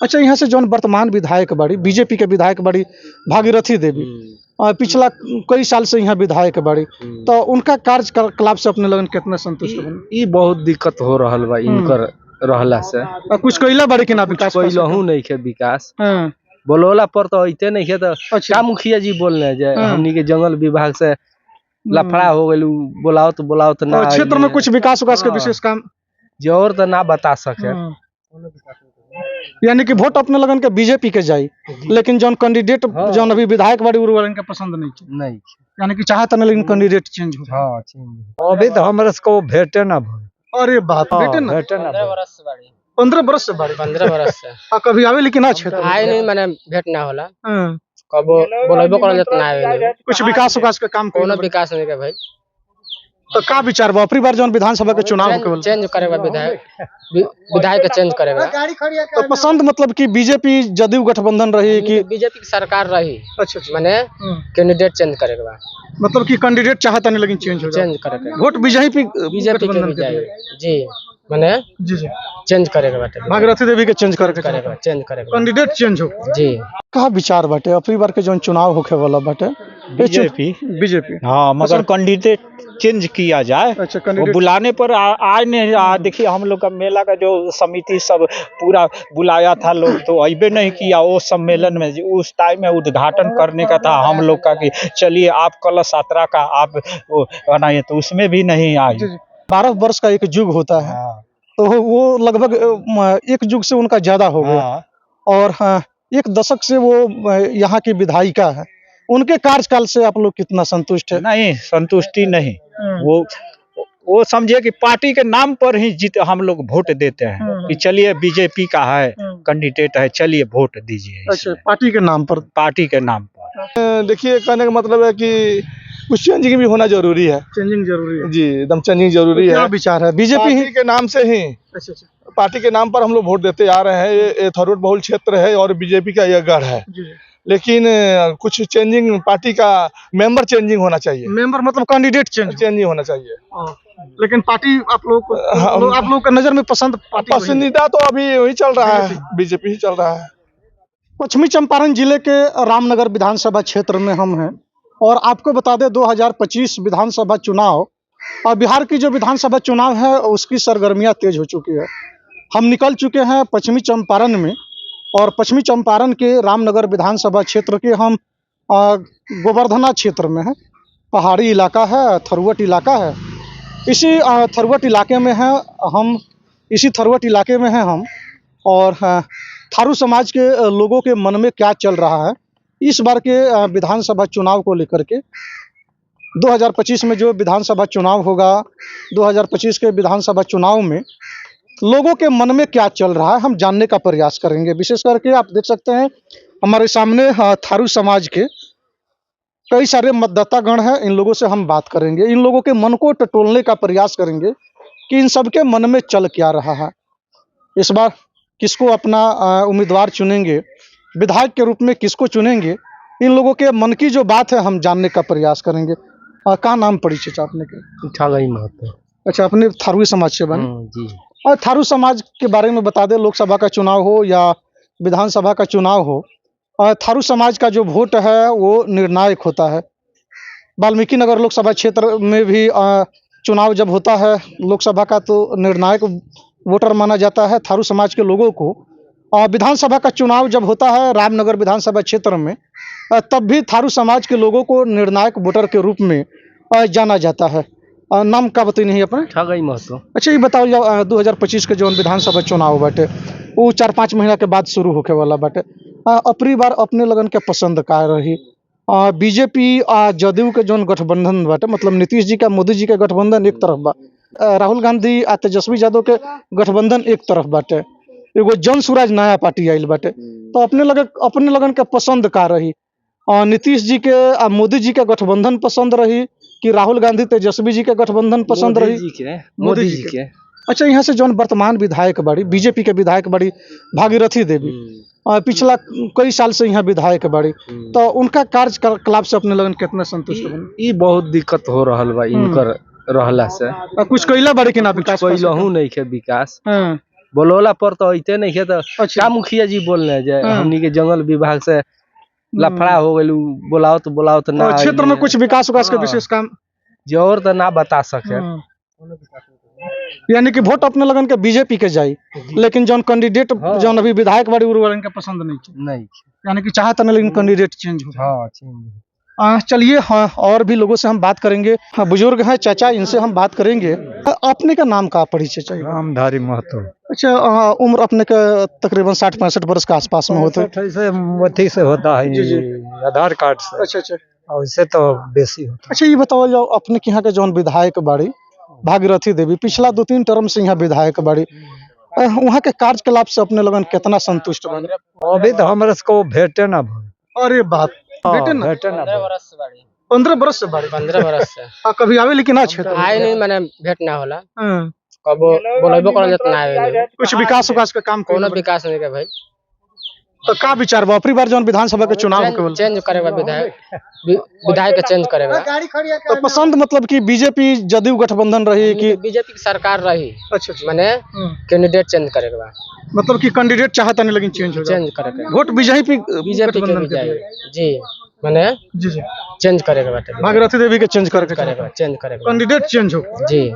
अच्छा, यहाँ से जौन वर्तमान विधायक बाड़ी बीजेपी के विधायक बाड़ी भागीरथी देवी, पिछला कई साल से यहाँ विधायक बाड़ी, तो उनका कार्यकलाप से अपने लगन कितना संतुष्ट बनी? ई बहुत दिक्कत हो रहल बा इनकर रहला से। कुछ कइला बाड़ी कि ना विकास? कइलहू नहीं के विकास, हाँ। बोलोला पर तो अइते नहीं है। तो अच्छा। का मुखिया जी बोलने जे हाँ। हमनी के जंगल विभाग से लफड़ा हो गइल, बुलाओ तो ना। क्षेत्र में कुछ विकास के विशेष काम जोर तो ना बता सके। यानी कि वोट अपने लगन के बीजेपी के जाई, लेकिन जौन कैंडिडेट जौन अभी विधायक बाड़ी उन के पसंद नहीं, यानी कि चाहत नहीं, लेकिन कैंडिडेट चेंज हो। हाँ, अभी तो हमरा को भेटे ना भइल। अरे बाप, भेटे ना? 15 बरस से बाड़ी। 15 बरस से बाड़ी? 15 बरस से कभी आवे लेकिन ना क्षेत्र आए नहीं, मैंने भेंट ना होला। हाँ। कबो बोलबो करल जत ना आवे। कुछ विकास के काम कोनो विकास नहीं के भाई। तो का विचार बा अपनी बार जौन विधानसभा के चुनाव के चेंज करेगा विधायक के चेंज करेगा। तो पसंद मतलब कि बीजेपी जदयू गठबंधन रही कि बीजेपी की सरकार रही? अच्छा, माने कैंडिडेट चेंज करेगा, मतलब कि कैंडिडेट चाहता नहीं लेकिन चेंज करेगा। वोट बीजेपी बीजेपी के जाए जी, माने जी चेंज करेगा बाटे। भागीरथी देवी के चेंज करेगा, चेंज करेगा, कैंडिडेट चेंज हो जी। का विचार बाटे अपनी बार के जौन चुनाव होखे वाला बाटे? बीजेपी हाँ, मगर कैंडिडेट चेंज किया जाए। अच्छा, वो बुलाने पर आए नहीं। देखिए हम लोग का मेला का जो समिति सब पूरा बुलाया था लोग, तो अबे नहीं किया वो सम्मेलन में। उस टाइम में उद्घाटन करने का था हम लोग का कि चलिए आप कलश यात्रा का आप वो बनाइए, तो उसमें भी नहीं आई। 12 वर्ष का एक युग होता है। तो वो लगभग एक युग से उनका ज्यादा हो गया। और हाँ, एक दशक से वो यहाँ की विधायिका है। उनके कार्यकाल से आप लोग कितना संतुष्ट है? नहीं, संतुष्टि नहीं। वो समझिए कि पार्टी के नाम पर ही जीत हम लोग वोट देते हैं कि चलिए बीजेपी का है कैंडिडेट है, चलिए वोट दीजिए। अच्छा, पार्टी के नाम पर? पार्टी के नाम पर। देखिए, कहने का मतलब है कि कुछ चेंजिंग भी होना जरूरी है। चेंजिंग जरूरी है जी, एकदम चेंजिंग जरूरी है। क्या विचार है? बीजेपी ही के नाम से ही, पार्टी के नाम पर हम लोग वोट देते आ रहे हैं। ये थरूर बहुल क्षेत्र है और बीजेपी का यह गढ़ है। लेकिन कुछ चेंजिंग, पार्टी का मेंबर चेंजिंग होना चाहिए। मेंबर मतलब कैंडिडेट चेंजिंग होना चाहिए। लेकिन पार्टी आप लोग का नजर में पसंदीदा तो अभी वही चल रहा है, बीजेपी ही चल रहा है। पश्चिमी चंपारण जिले के रामनगर विधानसभा क्षेत्र में हम हैं और आपको बता दें 2025 विधानसभा चुनाव और बिहार की जो विधानसभा चुनाव है उसकी सरगर्मियां तेज हो चुकी है। हम निकल चुके हैं पश्चिमी चंपारण में और पश्चिमी चंपारण के रामनगर विधानसभा क्षेत्र के हम गोवर्धना क्षेत्र में है। पहाड़ी इलाका है, थरुवट इलाका है। इसी थरुवट इलाके में है हम, हम और थारू समाज के लोगों के मन में क्या चल रहा है इस बार के विधानसभा चुनाव को लेकर के। 2025 में जो विधानसभा चुनाव होगा, 2025 के विधानसभा चुनाव में लोगों के मन में क्या चल रहा है हम जानने का प्रयास करेंगे। विशेष करके आप देख सकते हैं हमारे सामने थारू समाज के कई सारे मतदातागण हैं। इन लोगों से हम बात करेंगे, इन लोगों के मन को टटोलने का प्रयास करेंगे कि इन सबके मन में चल क्या रहा है। इस बार किसको अपना उम्मीदवार चुनेंगे, विधायक के रूप में किसको चुनेंगे, इन लोगों के मन की जो बात है हम जानने का प्रयास करेंगे। कहाँ नाम परिचय आपने के? ठागई महतो। अच्छा, अपने थारू समाज से बने जी। और थारू समाज के बारे में बता दें, लोकसभा का चुनाव हो या विधानसभा का चुनाव हो, थारू समाज का जो वोट है वो निर्णायक होता है। वाल्मीकि नगर लोकसभा क्षेत्र में भी चुनाव जब होता है लोकसभा का तो निर्णायक वोटर माना जाता है थारू समाज के लोगों को। विधानसभा का चुनाव जब होता है रामनगर विधानसभा क्षेत्र में तब भी थारू समाज के लोगों को निर्णायक वोटर के रूप में जाना जाता है। नाम का बताई नहीं अपने? ठागई महतो। अच्छा, ये बताओ 2025 के जो विधानसभा चुनाव बाटे वो 4-5 महीना के बाद शुरू होके वाला बाटे। अपनी बार अपने लगन के पसंद का रही? बीजेपी जदयू के जो गठबंधन बाटे, मतलब नीतीश जी का मोदी जी के गठबंधन एक तरफ बा, राहुल गांधी आ तेजस्वी यादव के गठबंधन एक तरफ बाटे, एगो जन स्वराज नया पार्टी आइल बाटे। तो अपने लगन के पसंद का रही? नीतीश जी के मोदी जी के गठबंधन पसंद रही कि राहुल गांधी तेजस्वी जी के गठबंधन पसंद रही? मोदी जी के। अच्छा, यहाँ से जौन वर्तमान विधायक बाड़ी बीजेपी के विधायक बाड़ी भागीरथी देवी, पिछला कई साल से यहाँ विधायक बाड़ी, तो उनका कार्यकलाप से अपने लगन कितना संतुष्ट बनी? ई बहुत दिक्कत हो रहल बा इनकर रहला से। कुछ कइला बाड़ी कि ना विकास? कइलहू नहीं के विकास, बोलोला पर तो अइते नहीं है तो अच्छा। का मुखिया जी बोल रहे जे हाँ। हमनी के जंगल विभाग से लफड़ा हो गेलू, बोलाओ तो ना और क्षेत्र में आइले। कुछ विकास के हाँ। विशेष काम जोर तो ना बता सके। यानी कि वोट अपने लगन के बीजेपी के जाई, लेकिन जौन कैंडिडेट हाँ। जौन अभी विधायक बाड़ी उ वालन के पसंद नहीं है, नहीं। यानी कि चाहत नहीं लेकिन कैंडिडेट चेंज हो। हाँ चलिए, हाँ, और भी लोगों से हम बात करेंगे। हाँ, बुजुर्ग हैं चाचा, इनसे हम बात करेंगे। अपने का नाम का परिचय चाहिए? रामधारी महतो। अच्छा, उम्र अपने का तकरीबन 60-65 वर्ष के आसपास में होता है। से अथी से होता है, जी, जी। आधार कार्ड से, अच्छा अच्छा और इससे तो बेसी होता अच्छा, ये बताओ जाओ अपने के यहाँ के जौन विधायक बाड़ी भागीरथी देवी, पिछला 2-3 टर्म से यहाँ विधायक बाड़ी, वहाँ के कार्यकलाप से अपने लगन कितना संतुष्ट बने? है। अभी तो हमारे को भेटे ना भइल। अरे बात, बेटे ना भेटे ना 15 भइल। बरस से बाड़ी 15 बरस से बाड़ी 15 बरस से कभी आवे लेकिन ना क्षेत्र में? आए नहीं, मैंने भेंट ना होला, हाँ, कबो बोलबो करल जत ना आवे, कुछ विकास का काम कोनो कोनो विकास नहीं के भाई। तो का विचार बा अपनी बार जौन विधानसभा के चुनाव केवल चेंज करेगा विधायक के चेंज करेगा। तो पसंद मतलब कि बीजेपी जदयू गठबंधन रही कि बीजेपी की सरकार रही, अच्छा अच्छा, माने कैंडिडेट चेंज करेगा, मतलब कि कैंडिडेट चाहता नहीं लेकिन चेंज हो जाए, चेंज करेगा। वोट बीजेपी बीजेपी के भी जाए जी, माने जी जी, चेंज करेगा बाटे, भागीरथी देवी के चेंज करके करेगा चेंज करेगा कैंडिडेट चेंज हो। जी।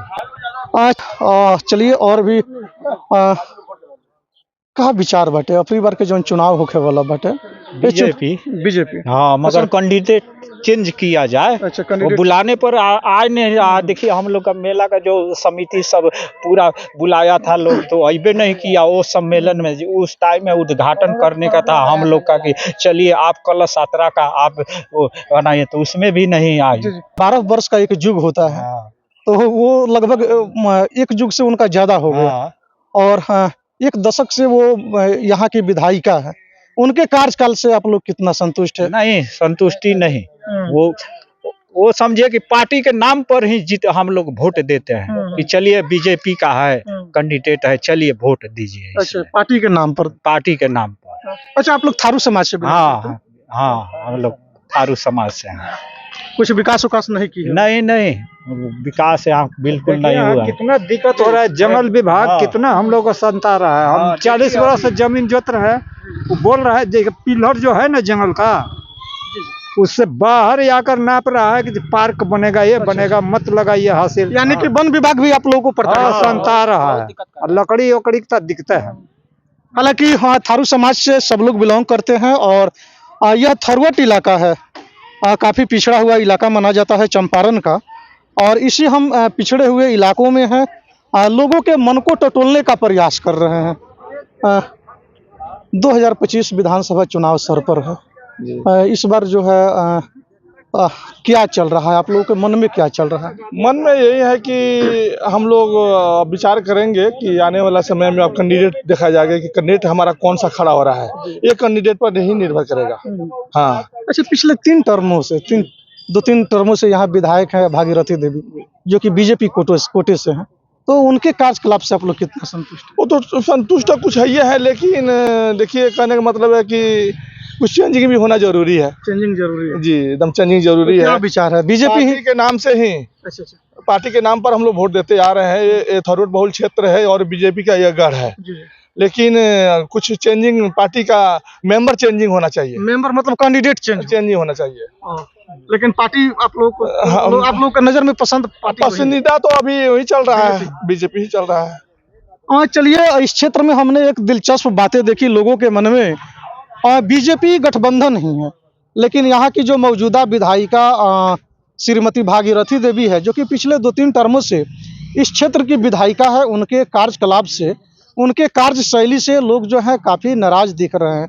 चलिए, और भी का विचार बाटे अपनी बार के जौन चुनाव होखे वाला बाटे बीजेपी। हाँ, मगर कैंडिडेट चेंज किया जाए। अच्छा, वो कैंडिडेट बुलाने पर आए नहीं। देखिए हम लोग का मेला का जो समिति सब पूरा बुलाया था लोग, तो अबे नहीं किया वो सम्मेलन में। उस टाइम में उद्घाटन करने का था हम लोग का कि चलिए आप कलश यात्रा का आप वो बनाइए, तो उसमें भी नहीं आई। 12 वर्ष का एक युग होता है, हाँ, तो वो लगभग एक युग से उनका ज्यादा हो गया, हाँ, और एक दशक से वो यहाँ की विधायिका है। उनके कार्यकाल से आप लोग कितना संतुष्ट है? नहीं संतुष्टि नहीं। वो समझिए कि पार्टी के नाम पर ही जीत हम लोग वोट देते हैं कि चलिए बीजेपी का है कैंडिडेट है, चलिए वोट दीजिए अच्छा, इसमें। पार्टी के नाम पर। पार्टी के नाम पर। अच्छा, आप लोग थारू समाज से belong हाँ करते हाँ हाँ, हम लोग थारू समाज से हैं। हैं? कुछ विकास नहीं की है? नहीं नहीं, विकास यहाँ बिल्कुल नहीं हुआ है। कितना दिक्कत हो रहा है, जंगल विभाग हाँ। कितना हम लोग को संता रहा है। हम हाँ, 40 वर्ष से जमीन जोत रहे हैं। वो बोल रहा है पिलर जो है ना जंगल का, उससे बाहर आकर नाप रहा है कि पार्क बनेगा, ये बनेगा, मत लगाइए हासिल। यानी कि वन विभाग भी आप लोगों को पड़ता हाँ, है? संता रहा है, और लकड़ी वकड़ी का दिखता है। हालांकि हाँ, थारू समाज से सब लोग बिलोंग करते हैं, और यह थरवट इलाका है, काफ़ी पिछड़ा हुआ इलाका माना जाता है चंपारण का, और इसी हम पिछड़े हुए इलाकों में हैं, लोगों के मन को टटोलने का प्रयास कर रहे हैं। 2025 विधानसभा चुनाव सर पर है। इस बार जो है क्या चल रहा है, आप लोगों के मन में क्या चल रहा है? मन में यही है कि हम लोग विचार करेंगे कि आने वाला समय में अब कैंडिडेट देखा जाएगा कि कैंडिडेट हमारा कौन सा खड़ा हो रहा है, ये कैंडिडेट पर नहीं निर्भर करेगा। हाँ, अच्छा, पिछले 2-3 टर्मों से यहाँ विधायक है भागीरथी देवी, जो कि बीजेपी कोटे से हैं, तो उनके कार्यकलाप से आप लोग कितना संतुष्ट हैं? वो तो संतुष्ट तो कुछ है, लेकिन देखिए कहने का मतलब है कि कुछ चेंजिंग भी होना जरूरी है। चेंजिंग जरूरी है जी, एकदम चेंजिंग जरूरी क्या है। विचार है? बीजेपी ही? पार्टी के नाम से ही, अच्छा अच्छा, पार्टी के नाम पर हम लोग वोट देते आ रहे हैं। ये थरवट बहुल क्षेत्र है और बीजेपी का यह गढ़ है, जी जी। लेकिन कुछ चेंजिंग, पार्टी का मेंबर चेंजिंग होना चाहिए, मेंबर मतलब कैंडिडेट चेंजिंग होना चाहिए। लेकिन पार्टी आप लोग को, आप लोग का नजर में पसंद पार्टी वही है? पसंदीदा तो अभी वही चल रहा है, बीजेपी ही चल रहा है। हाँ, चलिए, इस क्षेत्र में हमने एक दिलचस्प बातें देखी लोगों के मन में। बीजेपी गठबंधन ही है, लेकिन यहाँ की जो मौजूदा विधायिका श्रीमती भागीरथी देवी है, जो कि पिछले 2-3 टर्मों से इस क्षेत्र की विधायिका है, उनके कार्यकलाप से, उनके कार्यशैली से लोग जो है काफ़ी नाराज दिख रहे हैं।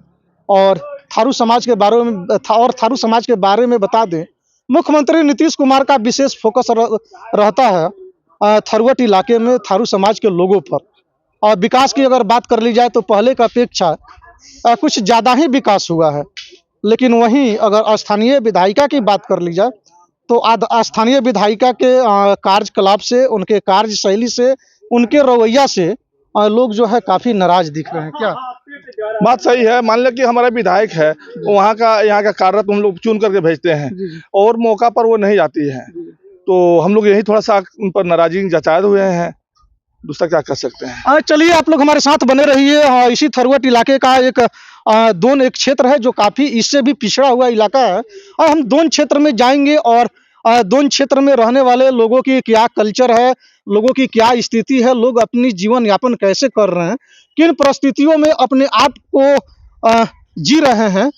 और थारू समाज के बारे में बता दें, मुख्यमंत्री नीतीश कुमार का विशेष फोकस रहता है थरवट इलाके में थारू समाज के लोगों पर। और विकास की अगर बात कर ली जाए तो पहले का अपेक्षा कुछ ज़्यादा ही विकास हुआ है, लेकिन वहीं अगर स्थानीय विधायिका की बात कर ली जाए तो स्थानीय विधायिका के कार्यकलाप से, उनके कार्यशैली से, उनके रवैया से लोग जो है काफ़ी नाराज दिख रहे हैं। क्या बात सही है? मान लो कि हमारा विधायक है, वहाँ का यहाँ का कार्यरत हम लोग चुन करके भेजते हैं, और मौका पर वो नहीं जाती है, तो हम लोग यही थोड़ा सा उन पर नाराजगी जताए हुए हैं। दूसरा क्या कर सकते हैं। चलिए आप लोग हमारे साथ बने रहिए। इसी थरुअट इलाके का एक दोन एक क्षेत्र है जो काफ़ी इससे भी पिछड़ा हुआ इलाका है, और हम दोन क्षेत्र में जाएंगे और दोन क्षेत्र में रहने वाले लोगों की क्या कल्चर है, लोगों की क्या स्थिति है, लोग अपनी जीवन यापन कैसे कर रहे हैं, किन परिस्थितियों में अपने आप को जी रहे हैं,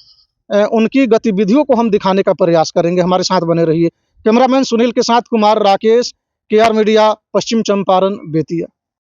उनकी गतिविधियों को हम दिखाने का प्रयास करेंगे। हमारे साथ बने रहिए। कैमरामैन सुनील के साथ कुमार राकेश, KR मीडिया, पश्चिम चंपारण, बेतिया।